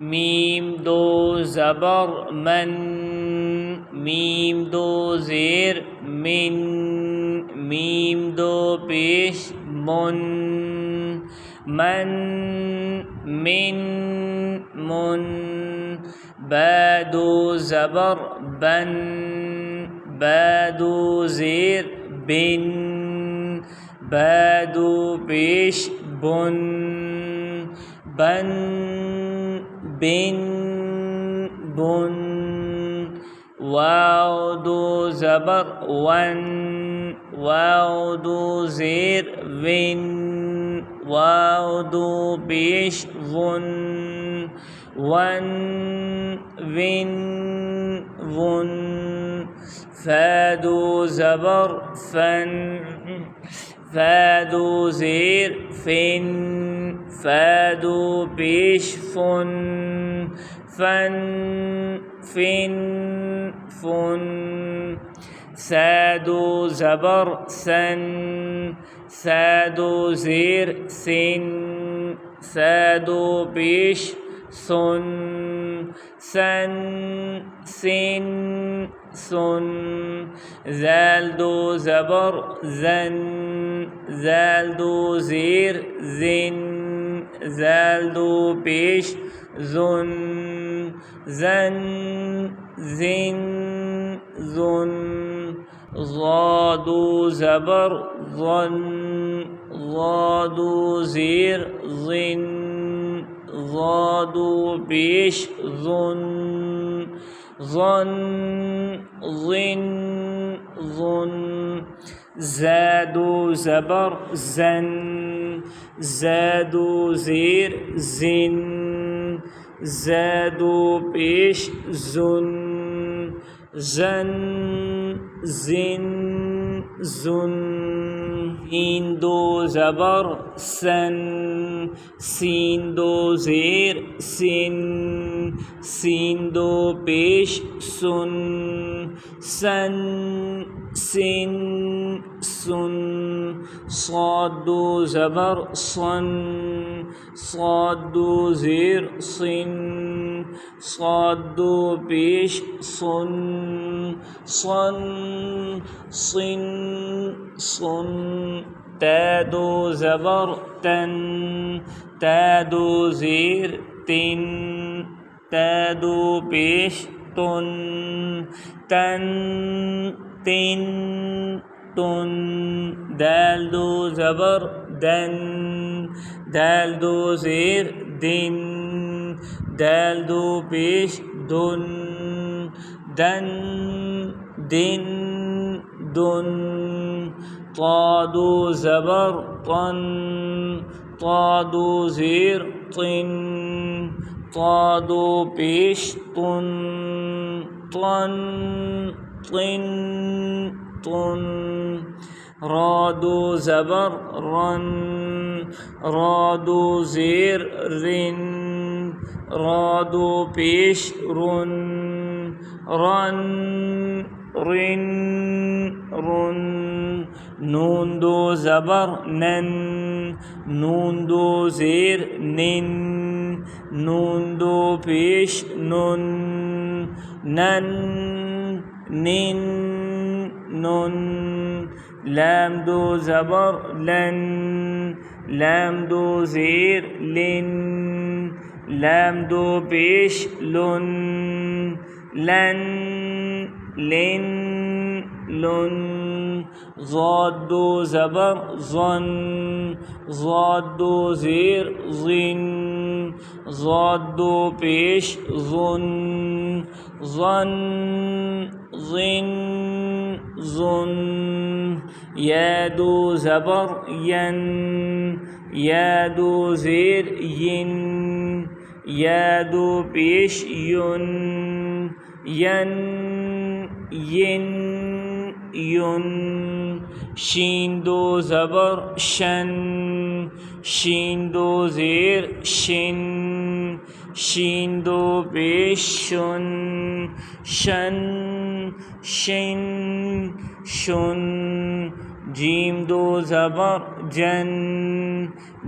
میم دو زبر من، میم دو زیر من، میم دو پیش من، من من من. با دو زبر بن، با دو زیر بن، با دو پیش بن، بن بن بن. واو دو زبر ون، واو دو زیر ون، واو دو پیش ون، ون ون ون. فا دو زبر فن، فا دو زیر فن، فا دو پیش فن، فن فن فن. ثا دو زبر ثن، ثا دو زیر ثن، ثا دو پیش ثن، ثن ثن ثن. ذال دو زبر ذن، ذال دو زیر ذن، ذال دو پیش ذن، ذن ذن ذن. ظا دو زبر ظن، ظا دو زیر ظن، ظا دو پیش ظن، ظن ظن ظن. زا دو زبر زن، زا دو زیر زن، زا دو پیش زن، زن زن زن. این دو زبر سن، سین دو زیر سن، سین دو پیش سن، سن سن سن. صاد دو زبر صن، صاد دو زیر صن، صاد دو پیش صن، صن صن صن. تا دو زبر تن، تا دو زیر تن، تا دو پیش تن، تن تن تن. دال دو زبر دن، دال دو زیر دن، دال دو پیش دن، دن دن دن. طا دو زبر طن، طا دو زیر طن، طا دو پیش طن، طن طن طن. را دو زبر رن، را دو زیر رن، را دو پیش رن، رن رن رن. نون دو زبر نن، نون دو زیر نن، نون دو پیش نن، نن نن نن. لام دو زبر لن، لام دو زیر لن، لام دو پیش لن، لن لن لن. ضاد دو زبر ظن، ضاد دو زیر ظن، ضاد دو پیش ظن، ظن ظن ظن. یا دو زبر ین، یا دو زیر ین، یا دو پیش ین، ین ین ین. شین دو زبر شن، شین دو زیر شن، شین دو پیش شن، شن شن شن. جیم دو زبر جن،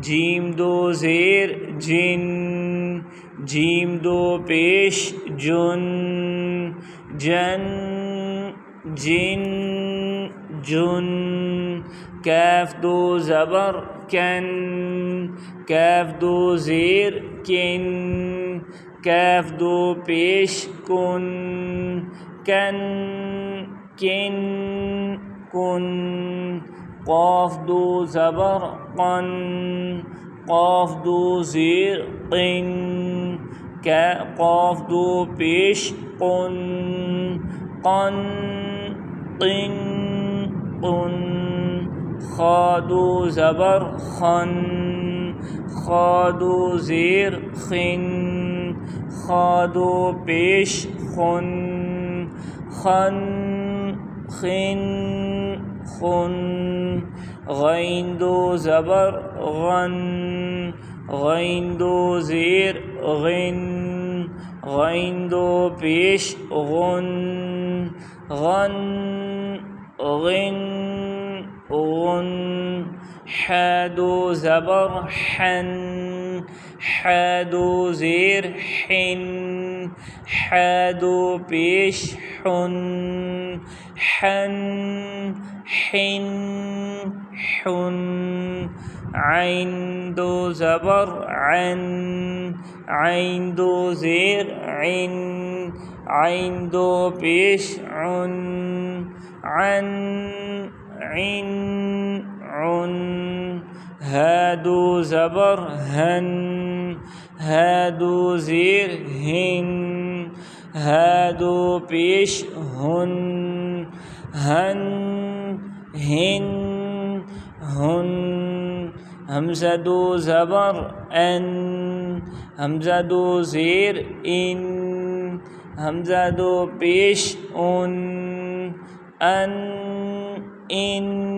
جیم دو زیر جن، جیم دو پیش جن جن جن جن کاف دو زبر کن کاف دو زیر کن کاف دو پیش کن کن کن کن قاف دو زبر قن قاف دو زیر قن قاف دو پیش قن قن قن قن خا دو زبر خن خا دو زیر خن خا دو پیش خن خن خن خن غین دو زبر غن غین دو زیر غن غین دو پیش غن غن غن غن حا دو زبر حن حا دو زیر حن حا دو پیش حن حن حن حن عین دو زبر عن عین دو زیر عن عین دو پیش عن عن عن عن ها دو زبر هن ها دو زیر هن ها دو پیش هن هن هن هن حمزہ دو زبر ان حمزہ دو زیر ان حمزہ دو پیش ان ان